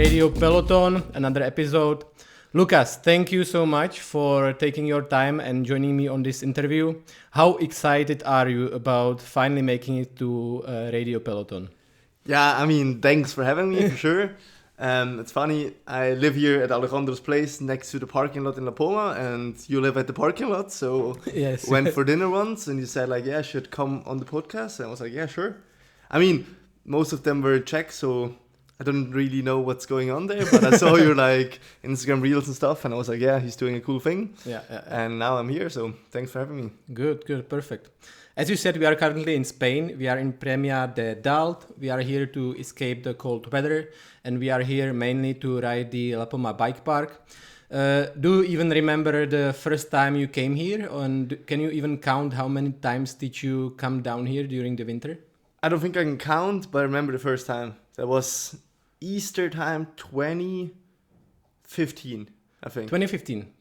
Radio Peloton, another episode. Lucas, thank you so much for taking your time and joining me on this interview. How excited are you about finally making it to Radio Peloton? Yeah, I mean, thanks for having me, for sure. It's funny, I live here at Alejandro's place next to the parking lot in La Poma, and you live at the parking lot, so yes. Went for dinner once, and you said, like, yeah, I should come on the podcast, and I was like, yeah, sure. I mean, most of them were Czech, so I don't really know what's going on there, but I saw your, like, Instagram reels and stuff, and I was like, yeah, he's doing a cool thing. Yeah. And now I'm here, so thanks for having me. Good, perfect. As you said, we are currently in Spain. We are in Premià de Dalt. We are here to escape the cold weather, and we are here mainly to ride the La Poma bike park. Do you even remember the first time you came here? And can you even count how many times did you come down here during the winter? I don't think I can count, but I remember the first time. That was Easter time 2015, I think. 2015.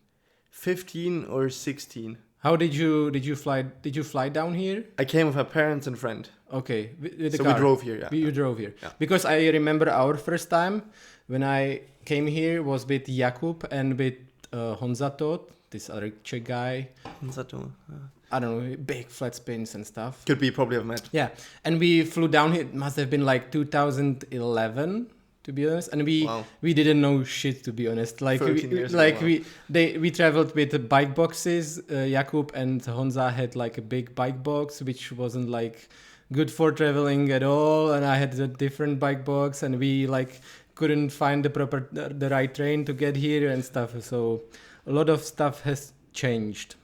15 or 16. How did you fly? Did you fly down here? I came with my parents and friend. Okay, with the so car. we drove here, yeah. You drove here. Yeah. Because I remember our first time when I came here was with Jakub and with Honzatot, this other Czech guy. Honzatot. I don't know, big flat spins and stuff. Could be, probably have met. Yeah, and we flew down here. It must have been like 2011, to be honest. And we didn't know shit, to be honest. Like 13 years ago, we traveled with the bike boxes. Jakub and Honza had like a big bike box, which wasn't like good for traveling at all. And I had a different bike box, and we like couldn't find the right train to get here and stuff. So a lot of stuff has changed.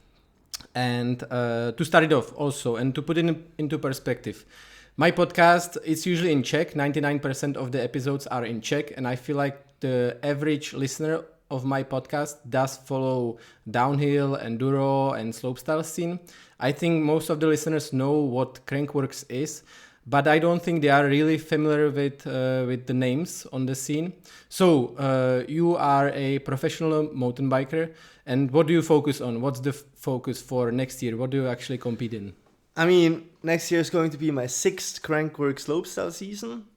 And to start it off also, and to put it into perspective, my podcast is usually in Czech. 99% of the episodes are in Czech, and I feel like the average listener of my podcast does follow downhill, enduro, and slopestyle scene. I think most of the listeners know what Crankworx is, but I don't think they are really familiar with the names on the scene. So you are a professional mountain biker, and what do you focus on? What's the focus for next year? What do you actually compete in? I mean, next year is going to be my 6th Crankworx slopestyle season.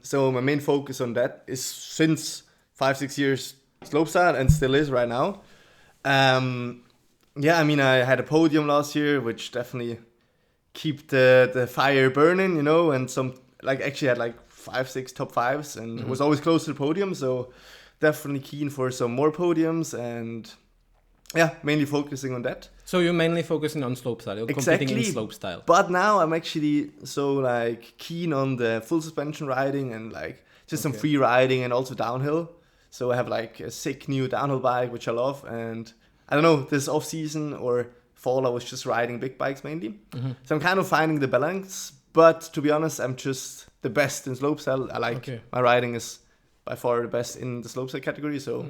So my main focus on that is since 5-6 years slopestyle, and still is right now. I mean, I had a podium last year, which definitely keep the fire burning, you know, and some actually had 5-6 top 5s, and was always close to the podium, so definitely keen for some more podiums, and mainly focusing on that. So you're mainly focusing on slopestyle, you're exactly. competing in slopestyle. But now I'm actually so keen on the full suspension riding and just some free riding and also downhill. So I have a sick new downhill bike, which I love, and I don't know, this off season or fall I was just riding big bikes mainly. So I'm kind of finding the balance, but to be honest, I'm just the best in slopestyle. My riding is by far the best in the slopestyle category, so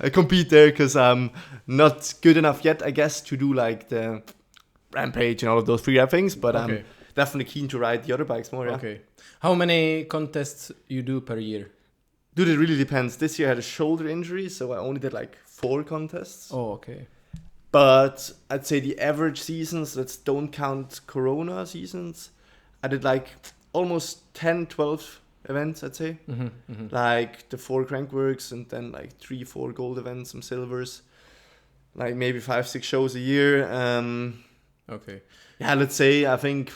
I compete there because I'm not good enough yet, I guess, to do the Rampage and all of those free ride things, but I'm definitely keen to ride the other bikes more. Okay. How many contests you do per year? Dude, it really depends. This year I had a shoulder injury, so I only did 4 contests. Oh, okay. But I'd say the average seasons, let's don't count Corona seasons, I did almost 10-12 events, I'd say. The 4 Crankworx, and then 3-4 gold events, some silvers, maybe 5-6 shows a year. Okay. Yeah, let's say, I think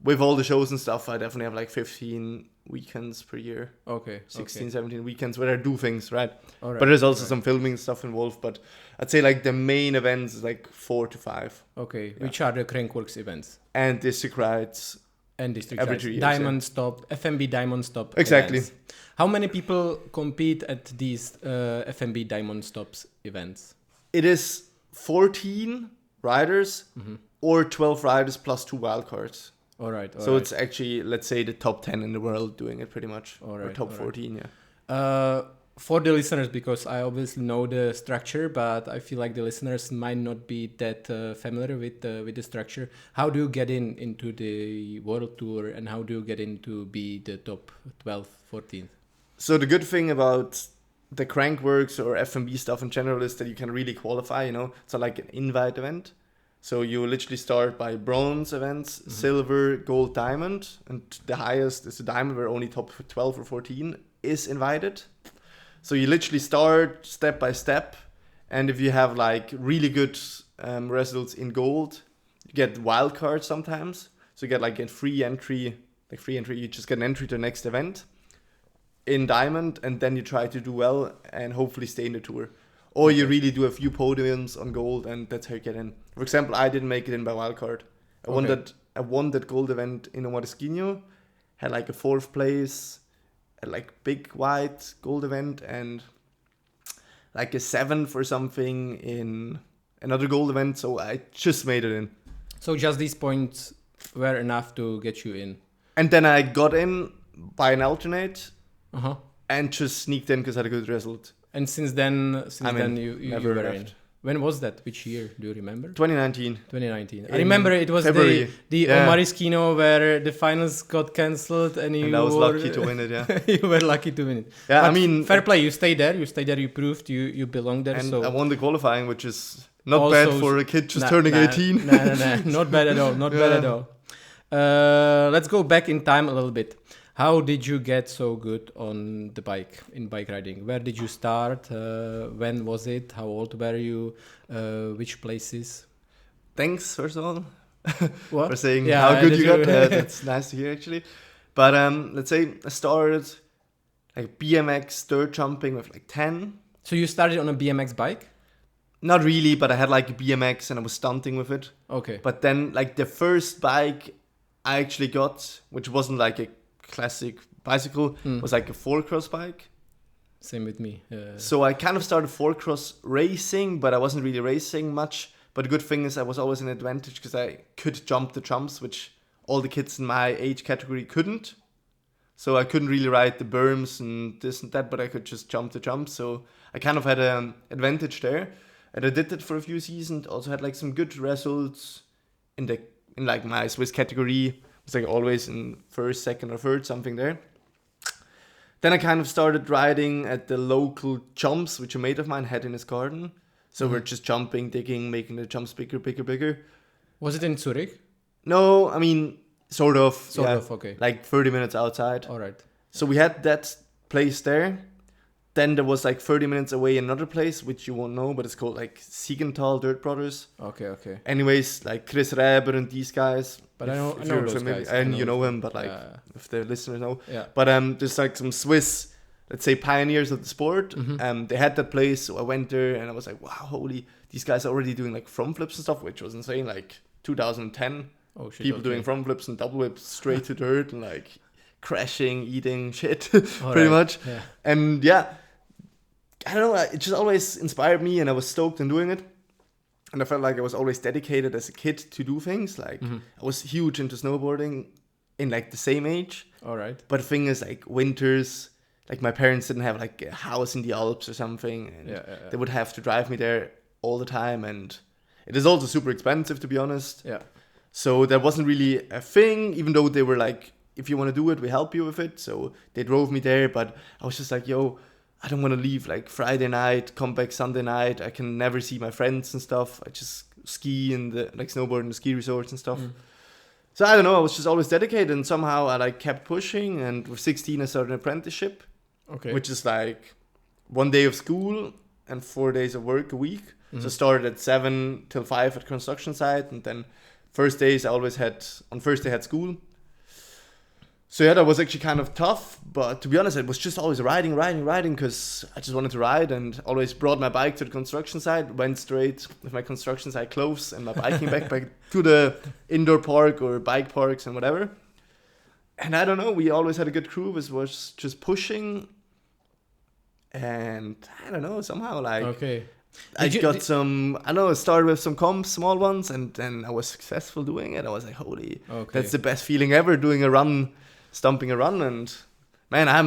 with all the shows and stuff, I definitely have 15 weekends per year. Okay. 17 weekends where I do things, right? All right. But there's also some filming stuff involved, but I'd say the main events is 4 to 5. Okay. Yeah. Which are the Crankworx events? And district rides. And district every rides. 3 years. Diamond Stop, FMB Diamond Stop. Exactly. Events. How many people compete at these FMB Diamond Stops events? It is 14 riders or 12 riders plus 2 wildcards. All right. So it's actually, let's say, the top 10 in the world doing it pretty much. All right. Or top 14, yeah. For the listeners, because I obviously know the structure, but I feel like the listeners might not be that familiar with the structure. How do you get into the world tour, and how do you get into be the top 12, 14th? So the good thing about the Crankworx or FMB stuff in general is that you can really qualify, you know. It's like an invite event. So you literally start by bronze events, silver, gold, diamond, and the highest is the diamond where only top 12 or 14 is invited. So you literally start step by step, and if you have like really good results in gold, you get wild cards sometimes. So you get free entry, you just get an entry to the next event in diamond, and then you try to do well and hopefully stay in the tour. Or you really do a few podiums on gold, and that's how you get in. For example, I didn't make it in by wildcard. I won that gold event in Omarisquinho, had like a 4th place, at like big white gold event, and like a 7th or something in another gold event. So I just made it in. So just these points were enough to get you in. And then I got in by an alternate, Uh-huh. and just sneaked in because I had a good result. And since then you never were left. in. When was that? Which year? Do you remember? 2019. 2019. I remember it was February. the Omarisquinho where the finals got cancelled, and I was lucky to win it, yeah. You were lucky to win it. Yeah, but I mean... fair play. You stayed there. You proved you belong there. And so I won the qualifying, which is not also, bad for a kid just turning 18. Nah. Not bad at all. Not bad at all. Let's go back in time a little bit. How did you get so good on the bike, in bike riding? Where did you start? When was it? How old were you? Which places? Thanks, first of all, What? for saying how good you got. That's nice to hear, actually. But let's say I started like BMX dirt jumping with like 10. So you started on a BMX bike? Not really, but I had like a BMX and I was stunting with it. Okay. But then like the first bike I actually got, which wasn't like a classic bicycle, was like a 4-cross bike. Same with me. So I kind of started 4-cross racing, but I wasn't really racing much. But the good thing is I was always an advantage because I could jump the jumps, which all the kids in my age category couldn't. So I couldn't really ride the berms and this and that, but I could just jump the jumps. So I kind of had an advantage there. And I did that for a few seasons. Also had like some good results in like my Swiss category. It's like always in 1st, 2nd or 3rd, something there. Then I kind of started riding at the local jumps, which a mate of mine had in his garden. So we're just jumping, digging, making the jumps bigger. Was it in Zurich? No, I mean, sort of. Sort of, okay. Like 30 minutes outside. All right. So we had that place there. Then there was like 30 minutes away another place, which you won't know, but it's called like Siegenthal Dirt Brothers. Okay. Anyways, like Chris Reber and these guys. But I know those guys. And you know him, but like, if the listeners know. Yeah. But there's like some Swiss, let's say, pioneers of the sport. They had that place, so I went there and I was like, wow, these guys are already doing like front flips and stuff, which was insane. Like 2010, people doing front flips and double whips straight to dirt and like crashing, eating shit, pretty much. Yeah. And yeah, I don't know, it just always inspired me and I was stoked in doing it. And I felt like I was always dedicated as a kid to do things. Like I was huge into snowboarding in like the same age. All right. But the thing is, like winters, like my parents didn't have like a house in the Alps or something. And they would have to drive me there all the time. And it is also super expensive, to be honest. Yeah. So that wasn't really a thing, even though they were like, if you want to do it, we help you with it. So they drove me there. But I was just like, I don't want to leave like Friday night, come back Sunday night. I can never see my friends and stuff. I just ski in the like snowboard in the ski resorts and stuff. So I don't know. I was just always dedicated, and somehow I like kept pushing. And with 16, I started an apprenticeship, which is like 1 day of school and 4 days of work a week. So I started at 7 till 5 at construction site, and then first days I always had school. So yeah, that was actually kind of tough, but to be honest, it was just always riding, because I just wanted to ride, and always brought my bike to the construction site, went straight with my construction site clothes and my biking backpack to the indoor park or bike parks and whatever. And I don't know, we always had a good crew, was just pushing, and I don't know, somehow like... I started with some small ones, and then I was successful doing it. I was like, that's the best feeling ever, doing a run, stumping a run, and man, I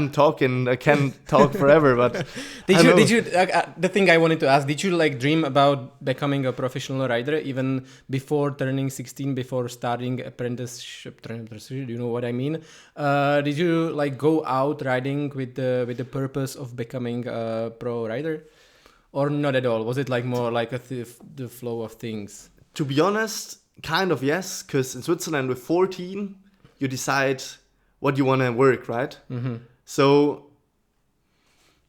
can talk forever, but did you the thing I wanted to ask, did you like dream about becoming a professional rider even before turning 16, before starting apprenticeship, do you know what I mean? Did you like go out riding with the purpose of becoming a pro rider? Or not at all? Was it like more like the flow of things? To be honest, kind of yes, because in Switzerland with 14, you decide what you want to work, right? So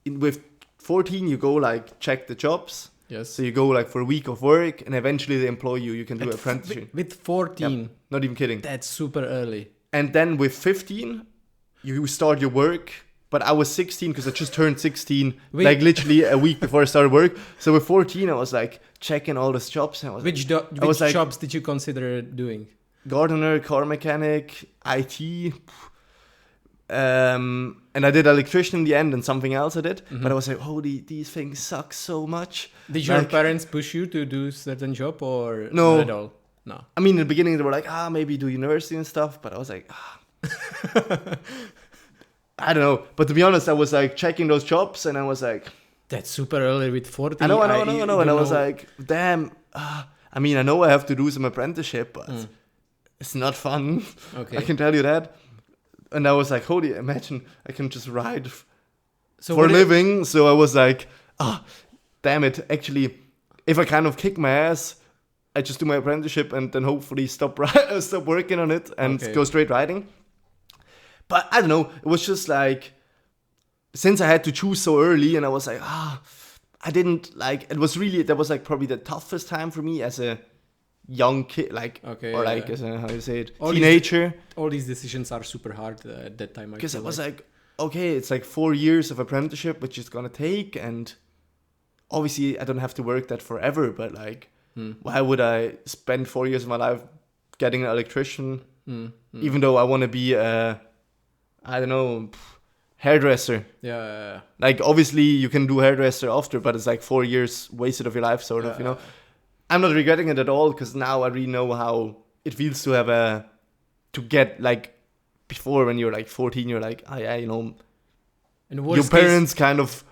with 14 you go like check the jobs. Yes. So you go like for a week of work, and eventually they employ you. You can do apprenticeship. With 14. Yep, not even kidding. That's super early. And then with 15, you start your work. But I was 16 because I just turned 16, like literally a week before I started work. So with 14, I was like checking all these jobs. And I was which jobs did you consider doing? Gardener, car mechanic, IT. And I did electrician in the end, and something else I did. But I was like, holy, these things suck so much. Did your parents push you to do certain job or no? Not at all? No. I mean, in the beginning they were like, maybe do university and stuff. But I was like, I don't know. But to be honest, I was like checking those jobs, and I was like, that's super early with 14. I know. And I was like, damn. I mean, I know I have to do some apprenticeship, but it's not fun. Okay. I can tell you that. And I was like, holy, imagine I can just ride for a living. So I was like, damn it. Actually, if I kind of kick my ass, I just do my apprenticeship and then hopefully stop working on it and go straight riding. But I don't know. It was just like, since I had to choose so early, and I was like, I didn't like, it was really, that was like probably the toughest time for me as a young kid, as a, how you say it, teenager. All these decisions are super hard at that time. Because I was like, okay, it's like 4 years of apprenticeship, which is gonna take, and obviously I don't have to work that forever, but like, why would I spend 4 years of my life getting an electrician, even though I want to be a, I don't know, hairdresser? Yeah. Like, obviously you can do hairdresser after, but it's like 4 years wasted of your life, sort of, you know. I'm not regretting it at all, because now I really know how it feels to have to get, like, before when you're like 14, you're like, you know, your parents kind of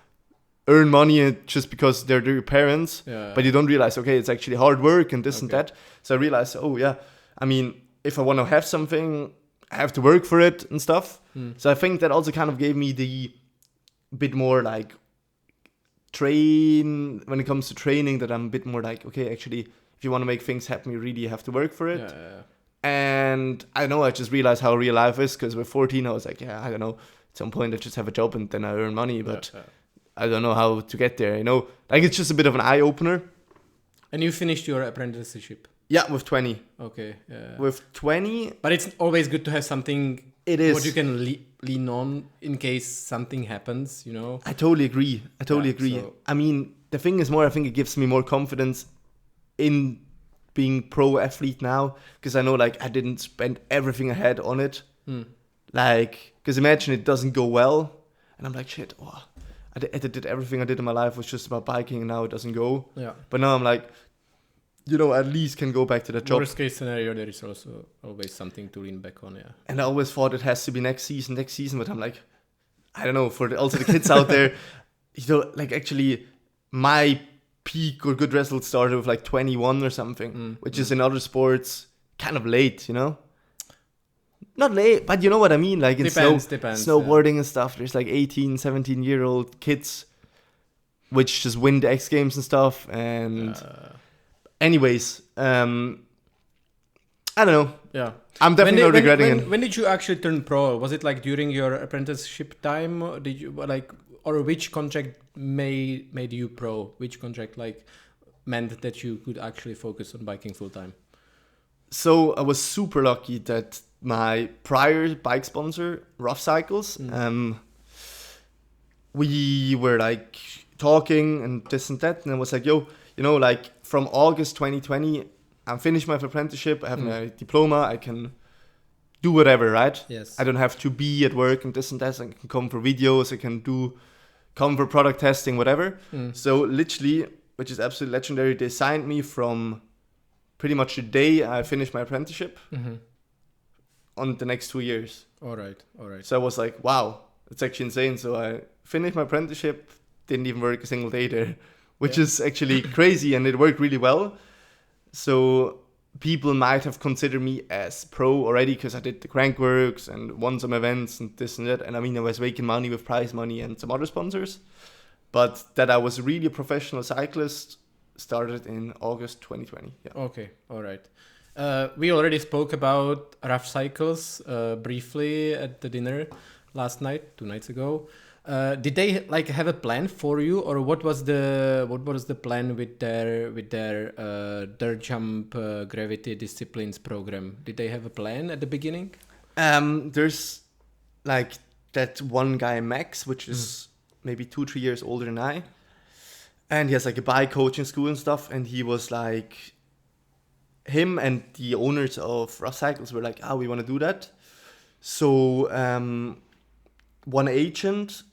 earn money just because they're your parents, but you don't realize, okay, it's actually hard work and this and that. So I realized, I mean, if I want to have something, I have to work for it and stuff. So I think that also kind of gave me the bit more like when it comes to training, that I'm a bit more like, okay, actually, if you want to make things happen, you really have to work for it. And I know I just realized how real life is, because with 14 I was like, I don't know, at some point I just have a job and then I earn money, but I don't know how to get there, you know. Like, it's just a bit of an eye opener. And you finished your apprenticeship? Yeah, with 20. Okay. Yeah. With 20. But it's always good to have something. It is. What you can lean on in case something happens, you know. I totally agree. So, I mean, the thing is more, I think it gives me more confidence in being pro athlete now, because I know, like, I didn't spend everything I had on it. Like, because imagine it doesn't go well, and I'm like, shit, I did everything I did in my life was just about biking, and now it doesn't go. Yeah. But now I'm like, you know, at least can go back to the job. Worst case scenario, there is also always something to lean back on, And I always thought it has to be next season, but I'm like, I don't know, for also the kids out there, you know, like, actually, my peak or good result started with like 21 or something, which is in other sports kind of late, you know? Not late, but you know what I mean? Like, in snowboarding and stuff, there's like 18, 17-year-old kids which just win the X Games and stuff, and... Anyways, I don't know. Yeah. I'm definitely not regretting it. When did you actually turn pro? Was it like during your apprenticeship time? Or did you or which contract made you pro? Which contract like meant that you could actually focus on biking full time? So I was super lucky that my prior bike sponsor, Rough Cycles, we were like talking and this and that, and I was like, yo, you know, like, from August 2020, I'm finished my apprenticeship, I have my diploma, I can do whatever, right? Yes. I don't have to be at work and this and that, I can come for videos, I can come for product testing, whatever. So literally, which is absolutely legendary, they signed me from pretty much the day I finished my apprenticeship on the next 2 years. All right. So I was like, wow, that's actually insane. So I finished my apprenticeship, didn't even work a single day there, which is actually crazy, and it worked really well. So people might have considered me as pro already, because I did the crankworks and won some events and this and that. And I mean, I was making money with prize money and some other sponsors. But that I was really a professional cyclist started in August 2020. Yeah. Okay, all right. We already spoke about Rough Cycles briefly at the dinner last night, 2 nights ago. Did they like have a plan for you, or what was the plan with their dirt jump gravity disciplines program? Did they have a plan at the beginning? There's like that one guy Max, which is maybe 2-3 years older than I, and he has like a bike coaching school and stuff. And he was like, him and the owners of Rough Cycles were like, "Ah, we want to do that." So one agent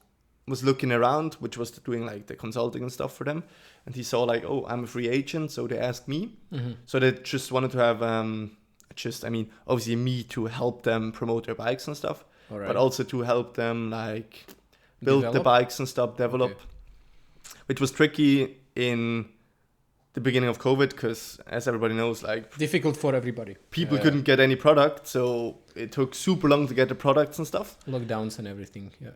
was looking around, which was doing like the consulting and stuff for them, and he saw like, "Oh, I'm a free agent," so they asked me. So they just wanted to have obviously me to help them promote their bikes and stuff, but also to help them like build the bikes and stuff, develop, which was tricky in the beginning of COVID, because as everybody knows, like difficult for everybody. People couldn't get any product, so it took super long to get the products and stuff. Lockdowns and everything. Yeah.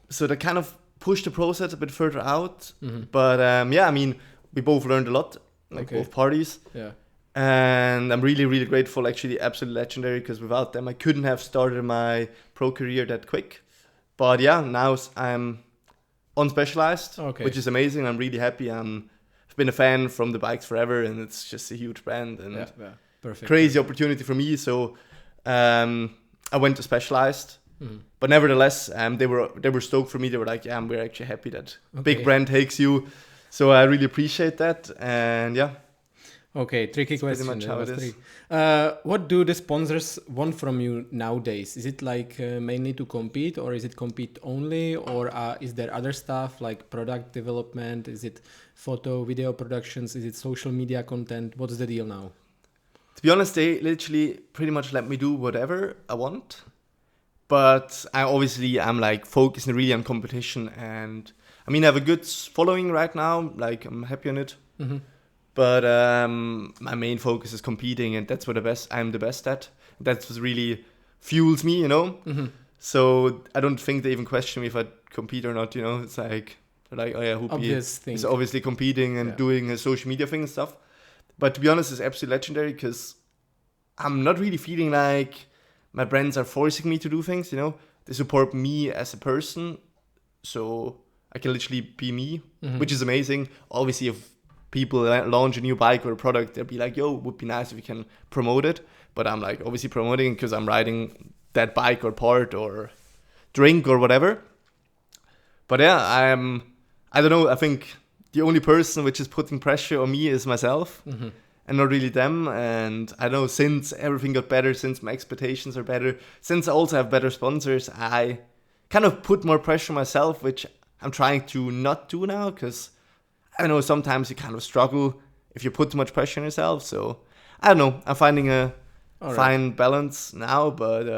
So that kind of pushed the process a bit further out. But I mean, we both learned a lot, like both parties. Yeah. And I'm really, really grateful, actually, absolutely legendary, because without them, I couldn't have started my pro career that quick. But yeah, now I'm on Specialized, which is amazing. I'm really happy. I've been a fan from the bikes forever, and it's just a huge brand and perfect. Crazy opportunity for me. So I went to Specialized. But nevertheless, they were stoked for me. They were like, "Yeah, we're actually happy that big brand takes you." So I really appreciate that. And yeah. Okay, tricky question. Pretty much how it is. What do the sponsors want from you nowadays? Is it like mainly to compete, or is it compete only, or is there other stuff like product development? Is it photo, video productions? Is it social media content? What's the deal now? To be honest, they literally pretty much let me do whatever I want. But I'm like focusing really on competition, and I mean I have a good following right now. Like I'm happy on it. But my main focus is competing, and that's what I'm the best at. That's what really fuels me, you know. So I don't think they even question me if I compete or not. You know, it's like they're like, "Oh yeah, Huppy is obviously competing and doing a social media thing and stuff." But to be honest, it's absolutely legendary, because I'm not really feeling like my brands are forcing me to do things, you know. They support me as a person, so I can literally be me, which is amazing. Obviously, if people launch a new bike or a product, they'll be like, "Yo, it would be nice if we can promote it." But I'm like obviously promoting because I'm riding that bike or part or drink or whatever. But yeah, I don't know, I think the only person which is putting pressure on me is myself. And not really them. And I know, since everything got better, since my expectations are better, since I also have better sponsors, I kind of put more pressure on myself, which I'm trying to not do now, because I don't know, sometimes you kind of struggle if you put too much pressure on yourself. So I don't know, I'm finding a fine balance now, but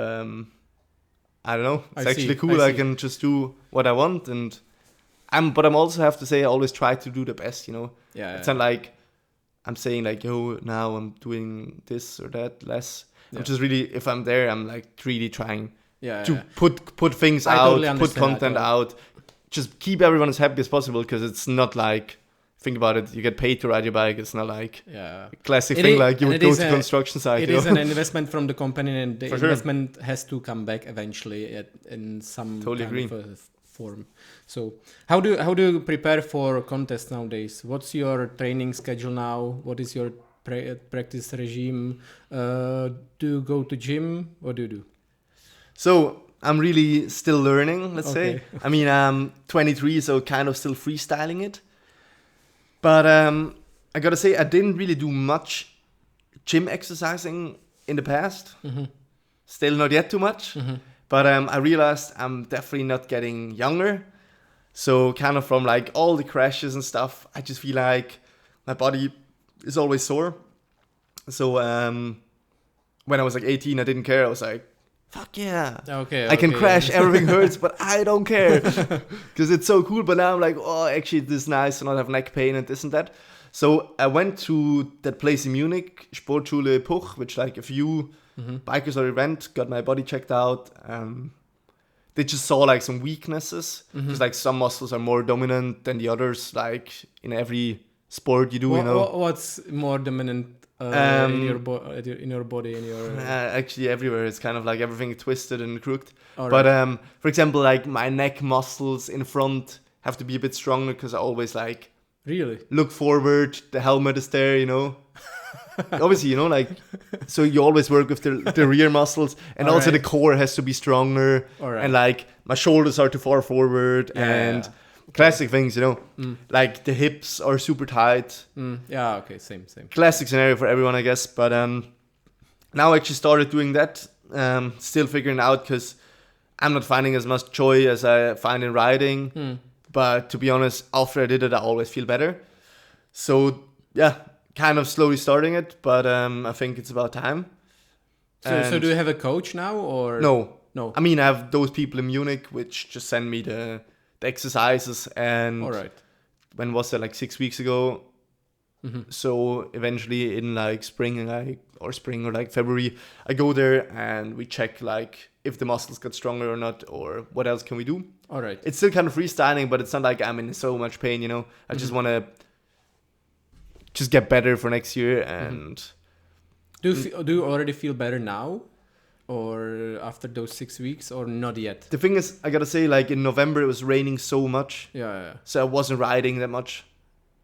I don't know, it's actually cool. I can just do what I want, and I'm also have to say, I always try to do the best, you know. It's not like I'm saying like, "Yo, now I'm doing this or that less." I'm just really, if I'm there, I'm like really trying to put things out, totally put content out, just keep everyone as happy as possible, because it's not like, think about it, you get paid to ride your bike. It's not like a classic thing like you would go to construction site. It is an investment from the company, and the investment has to come back eventually in some kind of form. So how do you prepare for contests nowadays? What's your training schedule now? What is your practice regime? Do you go to gym? What do you do? So I'm really still learning, let's say. I mean, I'm 23, so kind of still freestyling it. But I gotta say, I didn't really do much gym exercising in the past. Still not yet too much. But I realized I'm definitely not getting younger. So kind of from like all the crashes and stuff, I just feel like my body is always sore. So when I was like 18, I didn't care. I was like, fuck yeah. I can crash, everything hurts, but I don't care. Because it's so cool. But now I'm like, oh, actually this is nice to not have neck pain and this and that. So I went to that place in Munich, Sportschule Puch, which like a few bikers already went, got my body checked out. They just saw like some weaknesses. Because like some muscles are more dominant than the others, like in every sport you do, you know. What's more dominant in your in your body, in your. Actually, everywhere. It's kind of like everything twisted and crooked. All But right. for example, like my neck muscles in front have to be a bit stronger because I always like Really? look forward. The helmet is there, you know. Obviously, you know, like so you always work with the rear muscles, and All also the right. core has to be stronger. All right. And like my shoulders are too far forward, Yeah, and yeah. classic things, you know, Mm. like the hips are super tight. Yeah. Okay. Same. Classic scenario for everyone, I guess. But now I actually started doing that. Still figuring out because I'm not finding as much joy as I find in riding. But to be honest, after I did it, I always feel better. So yeah, kind of slowly starting it, but I think it's about time. So And do you have a coach now or no, No. I mean I have those people in Munich which just send me the exercises, and All right. when was that, like 6 weeks ago? Mm-hmm. So eventually in like spring or like February, I go there and we check like if the muscles got stronger or not, or what else can we do. All right. It's still kind of freestyling, but it's not like I'm in so much pain, you know. I just want to just get better for next year. And Do you already feel better now, or after those 6 weeks, or not yet? the thing is, I gotta say, like in November it was raining so much, Yeah. so I wasn't riding that much,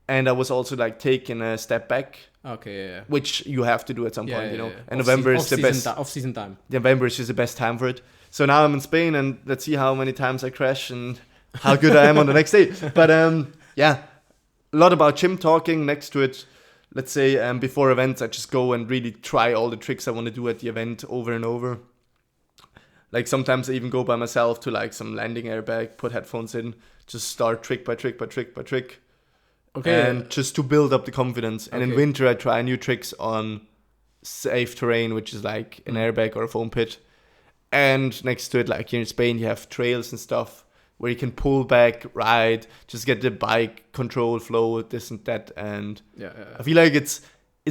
and I was also like taking a step back, Okay. Yeah. which you have to do at some point, you know. Yeah. And November is the best. Off-season time. November is just the best time for it. So now I'm in Spain, and let's see how many times I crash and how good I am on the next day. But yeah, a lot about gym talking. Next to it, let's say before events, I just go and really try all the tricks I want to do at the event over and over. Like sometimes I even go by myself to like some landing airbag, put headphones in, just start trick by trick by trick by trick. Okay. And just to build up the confidence. And in Okay. winter, I try new tricks on safe terrain, which is like an airbag or a foam pit. And next to it, like here in Spain, you have trails and stuff where you can pull back, ride, just get the bike control, flow, this and that. And Yeah. I feel like it's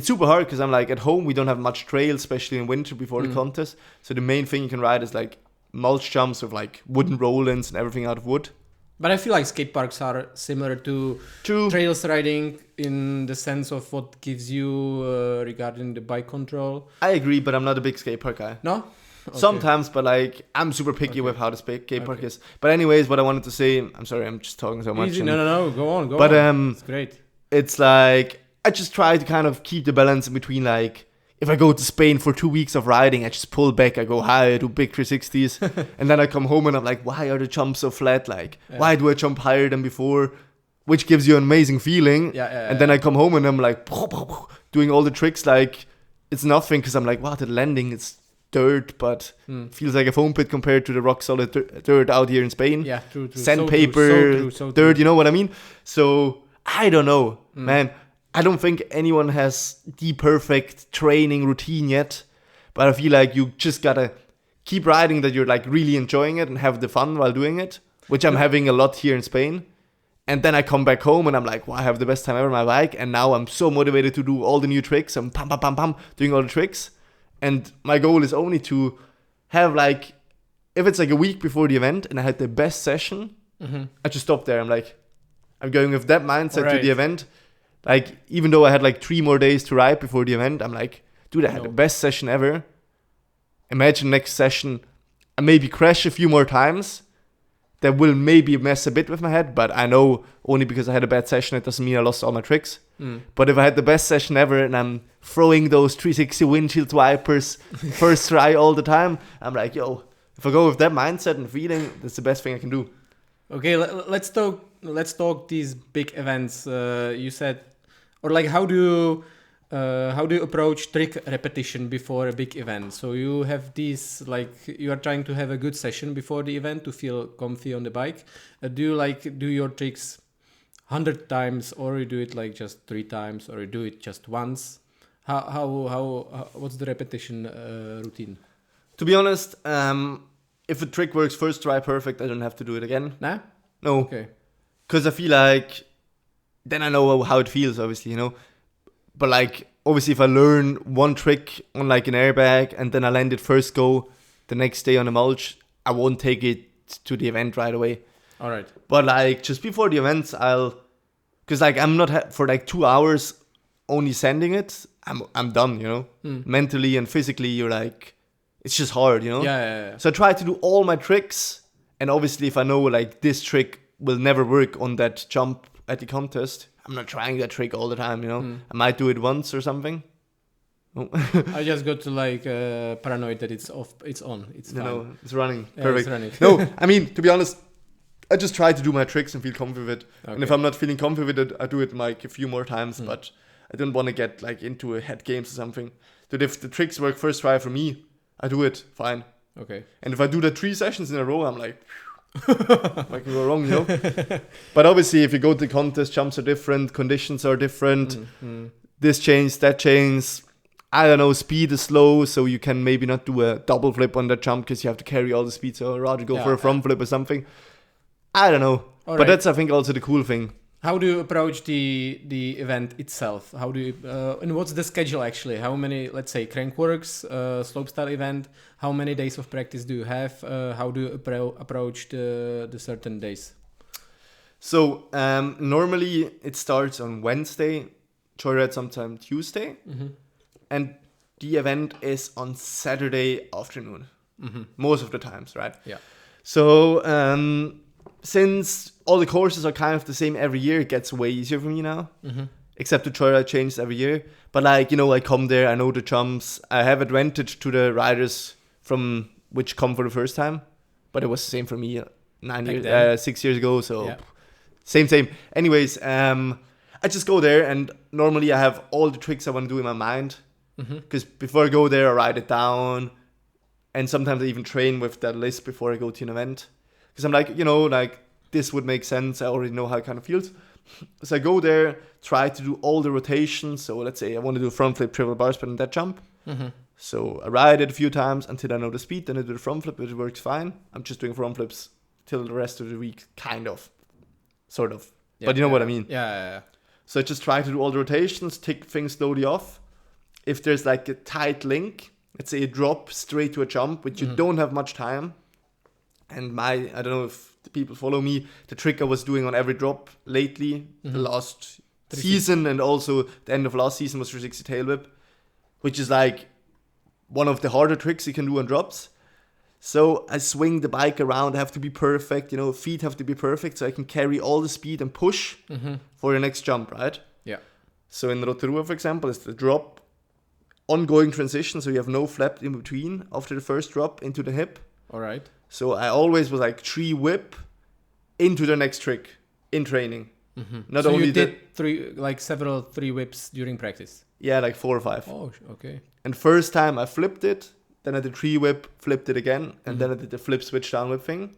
super hard because I'm like at home, we don't have much trail, especially in winter before the contest. So the main thing you can ride is like mulch jumps with like wooden roll-ins and everything out of wood. But I feel like skate parks are similar to True. trails riding in the sense of what gives you regarding the bike control. I agree, but I'm not a big skate park guy. No? Okay. Sometimes, but like I'm super picky with how the skate park is. But anyways, what I wanted to say, I'm sorry, I'm just talking so much. Easy. and- No. Go on. But It's great. it's like I just try to kind of keep the balance in between. Like if I go to Spain for 2 weeks of riding, I just pull back, I go high, I do big 360s, and then I come home and I'm like, why are the jumps so flat? Like why do I jump higher than before? Which gives you an amazing feeling. And then I come home and I'm like doing all the tricks like it's nothing because I'm like, wow, the landing is dirt, but feels like a foam pit compared to the rock solid dirt out here in Spain. Yeah, true. Sandpaper, So true. dirt, you know what I mean? So I don't know, man. I don't think anyone has the perfect training routine yet, but I feel like you just gotta keep riding that you're like really enjoying it and have the fun while doing it, which I'm having a lot here in Spain. And then I come back home and I'm like, wow, I have the best time ever on my bike. And now I'm so motivated to do all the new tricks. I'm doing all the tricks. And my goal is only to have like, if it's like a week before the event and I had the best session, I just stop there. I'm like, I'm going with that mindset to the event. Like, even though I had like 3 more days to ride before the event, I'm like, dude, I had the best session ever. Imagine next session, I maybe crash a few more times. That will maybe mess a bit with my head, but I know only because I had a bad session, it doesn't mean I lost all my tricks. But if I had the best session ever and I'm throwing those 360 windshield wipers first try all the time, I'm like, yo, if I go with that mindset and feeling, that's the best thing I can do. Okay, let's talk these big events. You said, or like how do you approach trick repetition before a big event? So you have these, like, you are trying to have a good session before the event to feel comfy on the bike. Do you do your tricks 100 times, or you do it like just 3 times, or you do it just once? How what's the repetition routine? To be honest, if a trick works first try perfect, I don't have to do it again. Nah? No. Okay. Because I feel like then I know how it feels, obviously, you know. But like, obviously, if I learn one trick on like an airbag and then I land it first go the next day on a mulch, I won't take it to the event right away. All right. But like just before the events, because like I'm not for like 2 hours only sending it, I'm done, you know. Mentally and physically, you're like, it's just hard, you know. Yeah. So I try to do all my tricks, and obviously, if I know like this trick will never work on that jump at the contest, I'm not trying that trick all the time, you know. I might do it once or something. I just got to like paranoid that it's off, it's on, it's fine. No, it's running. Yeah, Perfect. it's running. No, I mean, to be honest, I just try to do my tricks and feel comfortable with it. Okay. And if I'm not feeling comfortable with it, I do it like a few more times, but I don't want to get like into a head games or something. But if the tricks work first try for me, I do it, fine. Okay. And if I do that 3 sessions in a row, I'm like, I can go wrong, you know? But obviously, if you go to the contest, jumps are different, conditions are different. This change, that change. I don't know, speed is slow, so you can maybe not do a double flip on that jump because you have to carry all the speed, so I'd rather go for a front flip or something. I don't know. All but right. that's, I think, also the cool thing. How do you approach the event itself? How do you and what's the schedule actually? How many, let's say, Crankworks slopestyle event? How many days of practice do you have? How do you approach the certain days? So normally it starts on Wednesday, joyride sometime Tuesday, and the event is on Saturday afternoon, most of the times, right? Yeah. So since all the courses are kind of the same every year, it gets way easier for me now. Except the joyride changes every year. But like, you know, I come there, I know the jumps. I have advantage to the riders from which come for the first time. But it was the same for me 6 years ago. So yeah. Same. Anyways, I just go there and normally I have all the tricks I want to do in my mind. Because before I go there, I write it down. And sometimes I even train with that list before I go to an event. Because I'm like, you know, like this would make sense. I already know how it kind of feels. So I go there, try to do all the rotations. So let's say I want to do a front flip, triple bar spin, and that jump. So I ride it a few times until I know the speed. Then I do the front flip, it works fine. I'm just doing front flips till the rest of the week, kind of. Sort of. Yeah, but you know what I mean. Yeah. So I just try to do all the rotations, tick things slowly off. If there's like a tight link, let's say a drop straight to a jump, which you don't have much time. And I don't know if the people follow me, the trick I was doing on every drop lately, the last season and also the end of last season was 360 tail whip, which is like one of the harder tricks you can do on drops. So I swing the bike around, I have to be perfect, you know, feet have to be perfect so I can carry all the speed and push for the next jump, right? Yeah. So in Rotorua, for example, it's the drop, ongoing transition, so you have no flap in between after the first drop into the hip. All right. So I always was like 3 whip into the next trick in training. Not so only you did several 3 whips during practice? Yeah, like 4 or 5. Oh, okay. And first time I flipped it, then I did 3 whip, flipped it again, and then I did the flip switch down whip thing.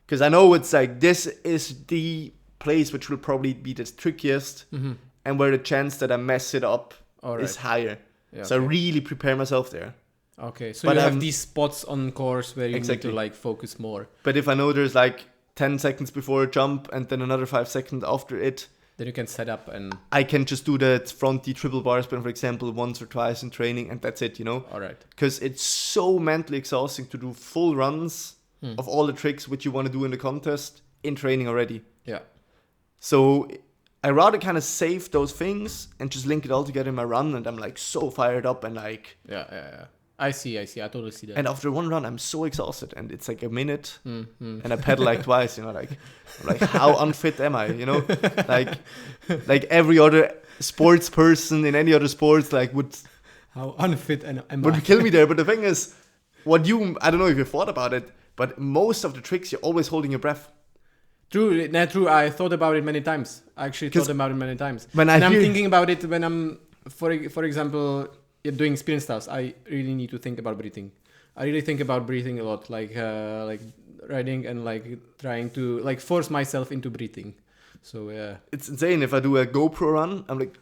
Because I know it's like this is the place which will probably be the trickiest and where the chance that I mess it up is higher. Yeah, so I really prepare myself there. Okay, so you have these spots on course where you need to like focus more. But if I know there's like 10 seconds before a jump and then another 5 seconds after it, then you can set up and I can just do that fronty triple bar spin, for example, once or twice in training, and that's it, you know? All right. Because it's so mentally exhausting to do full runs of all the tricks which you want to do in the contest in training already. Yeah. So I rather kind of save those things and just link it all together in my run, and I'm like so fired up and like... Yeah. I see. I totally see that. And after one run, I'm so exhausted, and it's like a minute, and I pedal like twice, you know, like how unfit am I, you know? like every other sports person in any other sports, like would... How unfit am I? Would kill me there, but the thing is, I don't know if you thought about it, but most of the tricks, you're always holding your breath. True. I thought about it many times. I actually thought about it many times. I'm thinking about it when I'm, for example... doing spin styles, I really need to think about breathing. I really think about breathing a lot, like riding and like trying to like force myself into breathing. So yeah, it's insane. If I do a GoPro run, I'm like,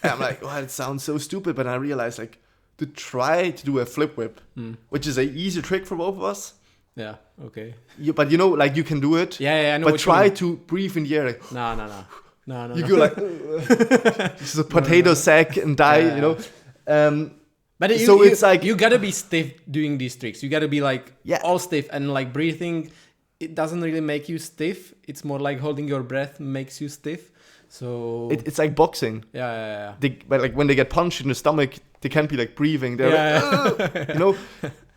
and I'm like, oh, it sounds so stupid, but I realize like to try to do a flip whip, which is an easy trick for both of us. Yeah. Okay. But you know, like you can do it. Yeah. I know. But try to breathe in the air. Like, No. You go like just a potato sack and die, you know. But it's like you gotta be stiff doing these tricks. You gotta be like all stiff, and like breathing, it doesn't really make you stiff. It's more like holding your breath makes you stiff. So it's like boxing. yeah. But like when they get punched in the stomach, they can't be like breathing. They're Yeah. you know.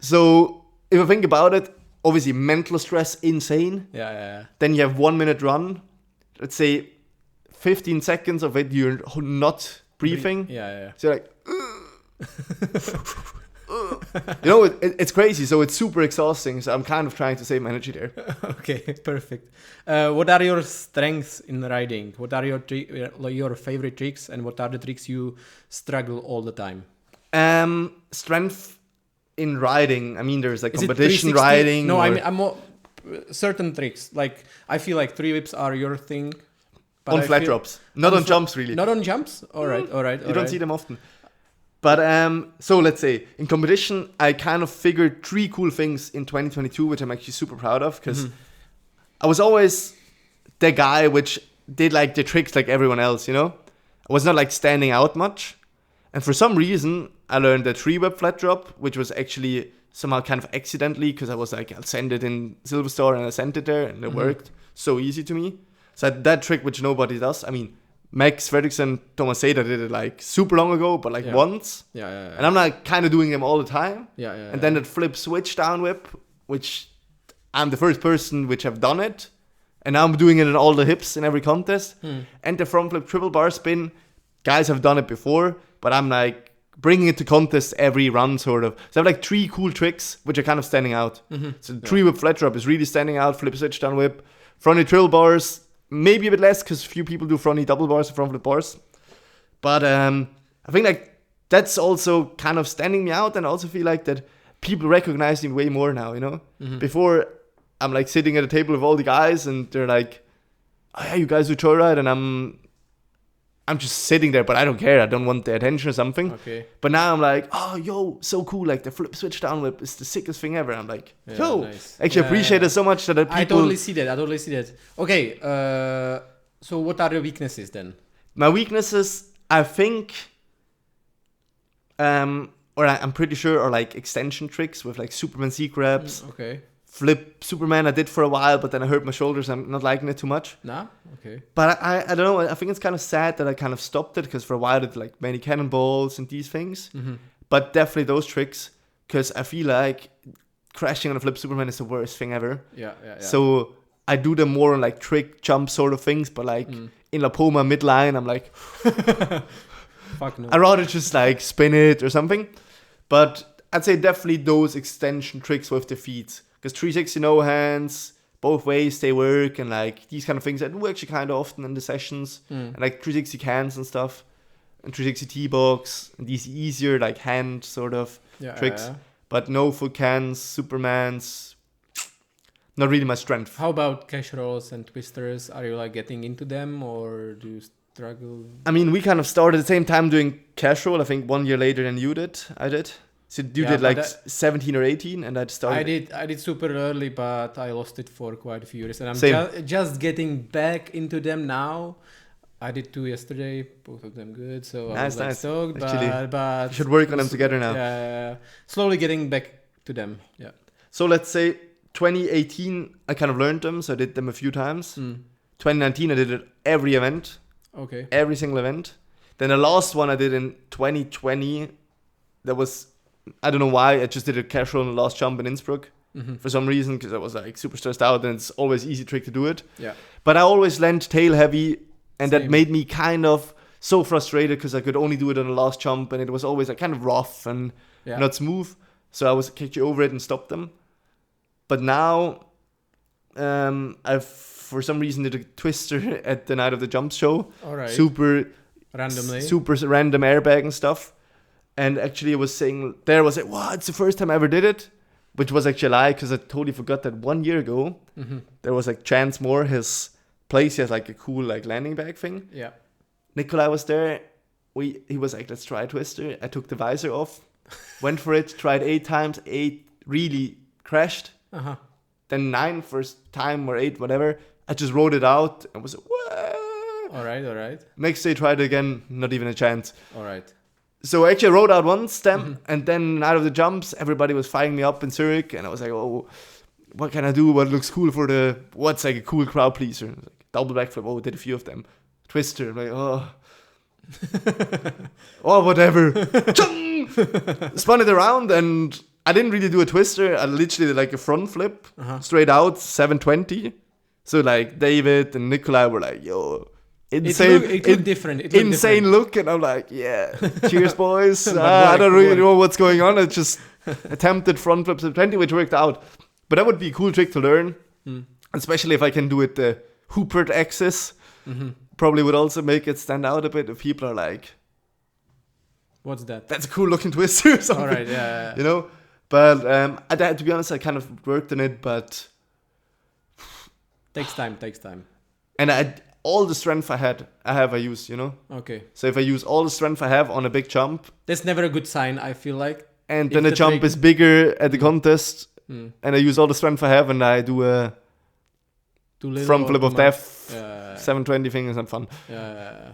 So if I think about it, obviously mental stress insane. Yeah. Then you have 1 minute run. Let's say 15 seconds of it you're not breathing. Yeah. So you're like. You know, it's crazy. So it's super exhausting. So I'm kind of trying to save my energy there. Okay, perfect. What are your strengths in riding? What are your favorite tricks, and what are the tricks you struggle all the time? Strength in riding. I mean, there's like Is it competition 360? riding. No, I mean, I'm more certain tricks. Like I feel like 3 whips are your thing. But on flat drops, not on jumps really. Not on jumps. All right. You don't see them often. But so let's say in competition, I kind of figured 3 cool things in 2022, which I'm actually super proud of, because I was always the guy which did like the tricks like everyone else, you know. I was not like standing out much, and for some reason I learned the 3-whip flat drop, which was actually somehow kind of accidentally, because I was like, I'll send it in Silverstore, and I sent it there, and it worked so easy to me. So that trick which nobody does. I mean, Max Fredriksson, Thomas Seder did it like super long ago, but like once. Yeah. And I'm like kind of doing them all the time. Yeah. And then that flip switch down whip, which I'm the first person which have done it. And now I'm doing it in all the hips in every contest. And the front flip triple bar spin, guys have done it before, but I'm like bringing it to contests every run sort of. So I have like 3 cool tricks which are kind of standing out. So the 3-whip flat drop is really standing out, flip switch down whip. Fronty triple bars, maybe a bit less because few people do fronty double bars and front flip bars. But I think like that's also kind of standing me out, and I also feel like that people recognize me way more now, you know? Before, I'm like sitting at a table with all the guys and they're like, oh yeah, you guys do joyride, and I'm just sitting there, but I don't care. I don't want the attention or something. Okay. But now I'm like, oh, yo, so cool. Like the flip switch down whip is the sickest thing ever. I'm like, yo, nice. Actually appreciate it so much that people... I totally see that. Okay. So what are your weaknesses then? My weaknesses, I think, or I'm pretty sure, are like extension tricks with like Superman C grabs. Okay. Flip Superman I did for a while, but then I hurt my shoulders. I'm not liking it too much. Nah? Okay. But I don't know. I think it's kind of sad that I kind of stopped it, because for a while I did like many cannonballs and these things. But definitely those tricks, because I feel like crashing on a flip Superman is the worst thing ever. Yeah. So I do them more on like trick jump sort of things, but like in La Poma midline, I'm like, fuck no. I'd rather just like spin it or something. But I'd say definitely those extension tricks with the feet. Because 360 no hands, both ways they work, and like these kind of things I do actually kind of often in the sessions. And like 360 cans and stuff, and 360 T-box, and these easier like hand sort of tricks. Yeah. But no foot cans, Supermans, not really my strength. How about cash rolls and twisters? Are you like getting into them, or do you struggle? I mean, we kind of started at the same time doing cash roll. I think 1 year later than you did. I did. So you did like 17 or 18, and I started. I did super early, but I lost it for quite a few years, and I'm just getting back into them now. I did 2 yesterday, both of them good. So I was like stoked, but we should work on them together now. Yeah, slowly getting back to them. Yeah. So let's say 2018, I kind of learned them, so I did them a few times. 2019, I did it every event. Okay. Every single event. Then the last one I did in 2020, that was, I don't know why, I just did a cash roll on the last jump in Innsbruck for some reason, because I was like super stressed out, and it's always easy trick to do it. Yeah. But I always land tail heavy, and that made me kind of so frustrated, because I could only do it on the last jump, and it was always like kind of rough and not smooth. So I was kicked over it and stopped them. But now, I've for some reason did a twister at the night of the jump show. All right. Super random airbag and stuff. And actually, I was saying there was like, wow, it's the first time I ever did it, which was actually a lie, because I totally forgot that 1 year ago there was like Chance Moore, his place, he has like a cool like landing bag thing. Yeah. Nikolai was there. He was like, let's try a twister. I took the visor off, went for it, tried 8 times, 8 really crashed. Then 9 first time or 8, whatever. I just rode it out and was like, whoa. All right. Next day, tried it again, not even a chance. All right. So I actually rode out once, and then out of the jumps, everybody was firing me up in Zurich, and I was like, oh, what can I do? What looks cool what's like a cool crowd pleaser? Like, double backflip, did a few of them. twister. I'm like, oh, whatever. Spun it around, and I didn't really do a twister. I literally did like a front flip, straight out, 720. So like David and Nikolai were like, yo, insane. It looked different. It looked insane different. look, and I'm like, yeah, cheers, boys. But I don't really work. know what's going on. I just attempted front flip 720, which worked out. But that would be a cool trick to learn, especially if I can do it the Huppert axis. Probably would also make it stand out a bit if people are like, What's that? that's a cool looking twister or something. All right, yeah. You know? But to be honest, I kind of worked on it, but... Takes time. And all the strength I used, you know? Okay. So if I use all the strength I have on a big jump... That's never a good sign, I feel like. And then the jump is bigger at the contest, and I use all the strength I have, and I do a front flip of death, 720 thing, and some fun. Yeah.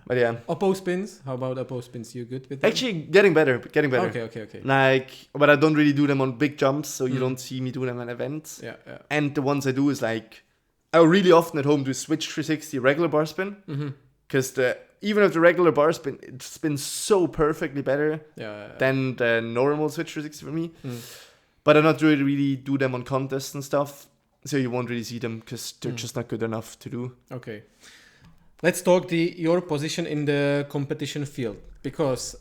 But yeah. Oppo spins? How about Oppo spins? You good with them? Actually, getting better. Okay. Like, but I don't really do them on big jumps, so you don't see me do them at events. Yeah. And the ones I do is like, I really often at home do switch 360 regular bar spin, because even if the regular bar spin, it spins so perfectly better than the normal switch 360 for me. But I not really do them on contests and stuff, so you won't really see them because they're just not good enough to do. Okay. Let's talk your position in the competition field, because